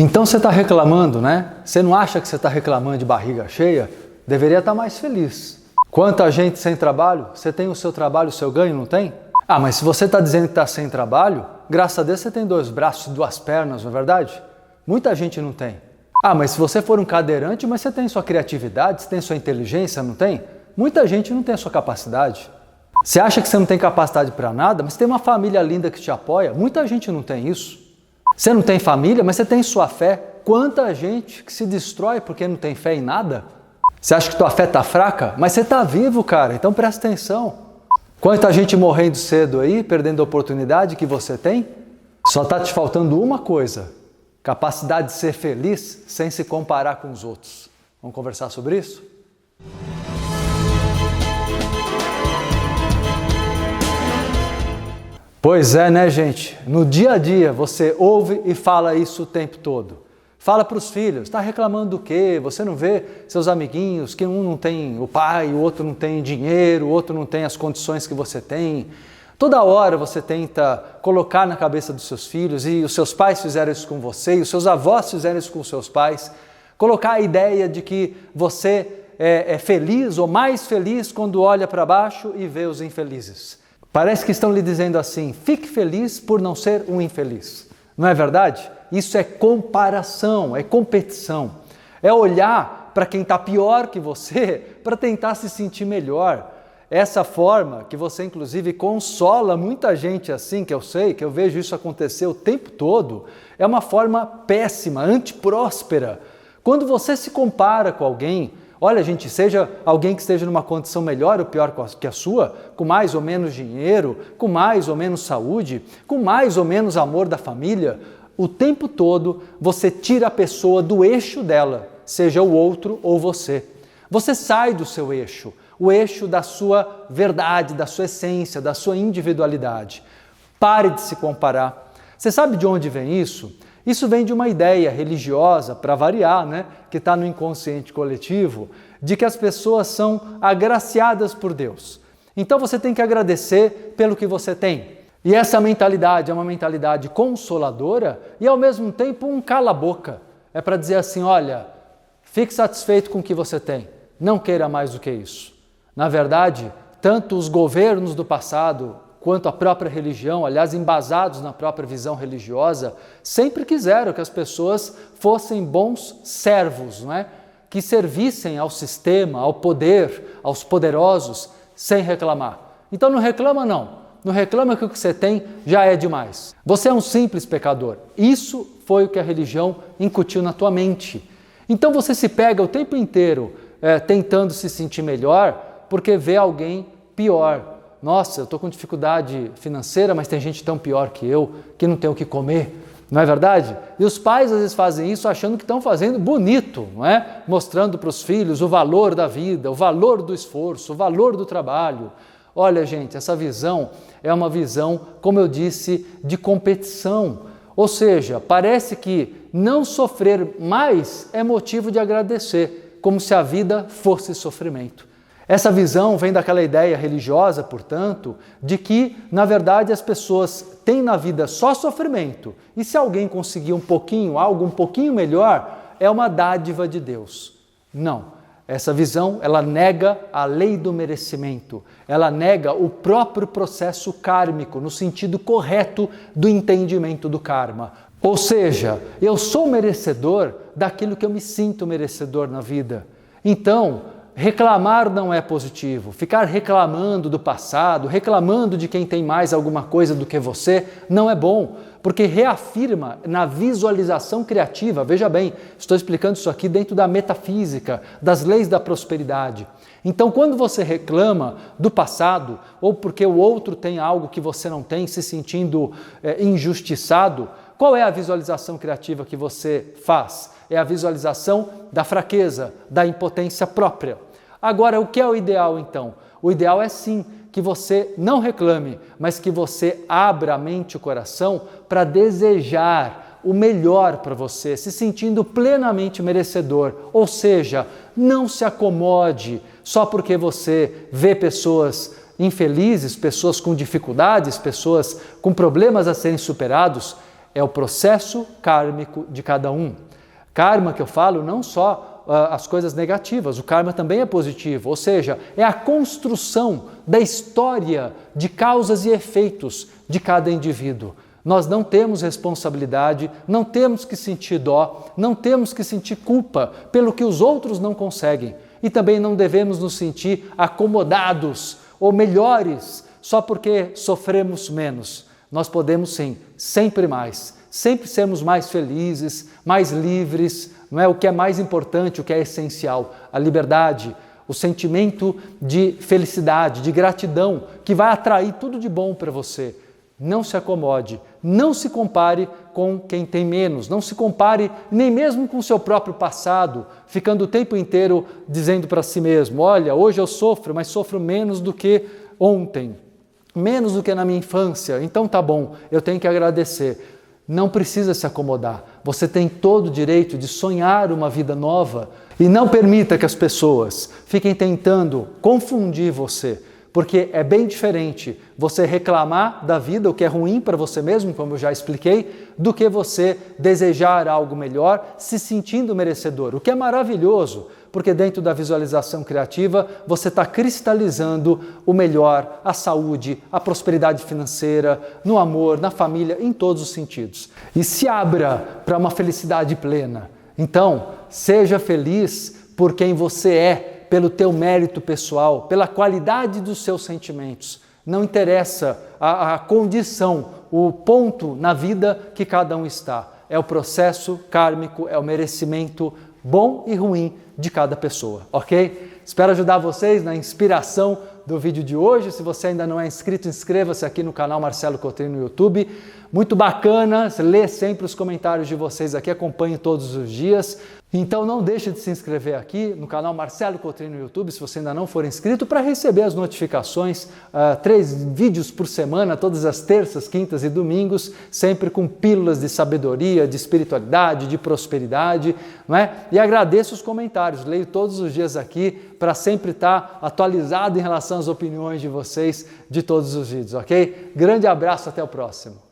Então você está reclamando, né? Você não acha que você está reclamando de barriga cheia? Deveria estar mais feliz. Quanta gente sem trabalho? Você tem o seu trabalho, o seu ganho, não tem? Ah, mas se você está dizendo que está sem trabalho, graças a Deus você tem 2 braços e 2 pernas, não é verdade? Muita gente não tem. Ah, mas se você for um cadeirante, mas você tem sua criatividade, você tem sua inteligência, não tem? Muita gente não tem a sua capacidade. Você acha que você não tem capacidade para nada, mas tem uma família linda que te apoia? Muita gente não tem isso. Você não tem família, mas você tem sua fé. Quanta gente que se destrói porque não tem fé em nada? Você acha que tua fé está fraca? Mas você está vivo, cara, então presta atenção. Quanta gente morrendo cedo aí, perdendo a oportunidade que você tem? Só está te faltando uma coisa: capacidade de ser feliz sem se comparar com os outros. Vamos conversar sobre isso? Pois é, né, gente? No dia a dia você ouve e fala isso o tempo todo. Fala para os filhos, está reclamando do quê? Você não vê seus amiguinhos, que um não tem o pai, o outro não tem dinheiro, o outro não tem as condições que você tem. Toda hora você tenta colocar na cabeça dos seus filhos, e os seus pais fizeram isso com você, e os seus avós fizeram isso com os seus pais, colocar a ideia de que você é feliz ou mais feliz quando olha para baixo e vê os infelizes. Parece que estão lhe dizendo assim: fique feliz por não ser um infeliz. Não é verdade? Isso é comparação, é competição. É olhar para quem está pior que você para tentar se sentir melhor. Essa forma que você inclusive consola muita gente assim, que eu sei, que eu vejo isso acontecer o tempo todo, é uma forma péssima, antipróspera. Quando você se compara com alguém, olha, gente, seja alguém que esteja numa condição melhor ou pior que a sua, com mais ou menos dinheiro, com mais ou menos saúde, com mais ou menos amor da família, o tempo todo você tira a pessoa do eixo dela, seja o outro ou você. Você sai do seu eixo, o eixo da sua verdade, da sua essência, da sua individualidade. Pare de se comparar. Você sabe de onde vem isso? Isso vem de uma ideia religiosa, para variar, né, que está no inconsciente coletivo, de que as pessoas são agraciadas por Deus. Então você tem que agradecer pelo que você tem. E essa mentalidade é uma mentalidade consoladora e ao mesmo tempo um cala-boca. É para dizer assim: olha, fique satisfeito com o que você tem, não queira mais do que isso. Na verdade, tanto os governos do passado quanto a própria religião, aliás, embasados na própria visão religiosa, sempre quiseram que as pessoas fossem bons servos, não é? Que servissem ao sistema, ao poder, aos poderosos, sem reclamar. Então não reclama não. Não reclama que o que você tem já é demais. Você é um simples pecador. Isso foi o que a religião incutiu na tua mente. Então você se pega o tempo inteiro tentando se sentir melhor porque vê alguém pior. Nossa, eu estou com dificuldade financeira, mas tem gente tão pior que eu, que não tem o que comer. Não é verdade? E os pais às vezes fazem isso achando que estão fazendo bonito, não é? Mostrando para os filhos o valor da vida, o valor do esforço, o valor do trabalho. Olha, gente, essa visão é uma visão, como eu disse, de competição. Ou seja, parece que não sofrer mais é motivo de agradecer, como se a vida fosse sofrimento. Essa visão vem daquela ideia religiosa, portanto, de que, na verdade, as pessoas têm na vida só sofrimento. E se alguém conseguir um pouquinho, algo um pouquinho melhor, é uma dádiva de Deus. Não. Essa visão, ela nega a lei do merecimento, ela nega o próprio processo kármico, no sentido correto do entendimento do karma. Ou seja, eu sou merecedor daquilo que eu me sinto merecedor na vida. Então, reclamar não é positivo. Ficar reclamando do passado, reclamando de quem tem mais alguma coisa do que você, não é bom, porque reafirma na visualização criativa. Veja bem, estou explicando isso aqui dentro da metafísica, das leis da prosperidade. Então, quando você reclama do passado, ou porque o outro tem algo que você não tem, se sentindo injustiçado, qual é a visualização criativa que você faz? É a visualização da fraqueza, da impotência própria. Agora, o que é o ideal então? O ideal é sim que você não reclame, mas que você abra a mente e o coração para desejar o melhor para você, se sentindo plenamente merecedor. Ou seja, não se acomode só porque você vê pessoas infelizes, pessoas com dificuldades, pessoas com problemas a serem superados. é o processo kármico de cada um. Karma que eu falo não só as coisas negativas, o karma também é positivo, ou seja, é a construção da história de causas e efeitos de cada indivíduo. Nós não temos responsabilidade, não temos que sentir dó, não temos que sentir culpa pelo que os outros não conseguem e também não devemos nos sentir acomodados ou melhores só porque sofremos menos. Nós podemos sim, sempre mais, sempre sermos mais felizes, mais livres, não é? O que é mais importante, o que é essencial, a liberdade, o sentimento de felicidade, de gratidão, que vai atrair tudo de bom para você. Não se acomode, não se compare com quem tem menos, não se compare nem mesmo com o seu próprio passado, ficando o tempo inteiro dizendo para si mesmo, olha, hoje eu sofro, mas sofro menos do que ontem, menos do que na minha infância, então tá bom, eu tenho que agradecer. Não precisa se acomodar, você tem todo o direito de sonhar uma vida nova e não permita que as pessoas fiquem tentando confundir você, porque é bem diferente você reclamar da vida, o que é ruim para você mesmo, como eu já expliquei, do que você desejar algo melhor, se sentindo merecedor, o que é maravilhoso, porque dentro da visualização criativa você está cristalizando o melhor, a saúde, a prosperidade financeira, no amor, na família, em todos os sentidos. E se abra para uma felicidade plena. Então, seja feliz por quem você é, pelo teu mérito pessoal, pela qualidade dos seus sentimentos. Não interessa a condição, o ponto na vida que cada um está. É o processo kármico, é o merecimento bom e ruim de cada pessoa, ok? Espero ajudar vocês na inspiração do vídeo de hoje. Se você ainda não é inscrito, inscreva-se aqui no canal Marcelo Cotrim no YouTube. Muito bacana, lê sempre os comentários de vocês aqui, acompanhe todos os dias. Então não deixe de se inscrever aqui no canal Marcelo Cotrim no YouTube, se você ainda não for inscrito, para receber as notificações, 3 vídeos por semana, todas as terças, quintas e domingos, sempre com pílulas de sabedoria, de espiritualidade, de prosperidade, não é? E agradeço os comentários, leio todos os dias aqui para sempre estar atualizado em relação às opiniões de vocês de todos os vídeos, ok? Grande abraço, até o próximo.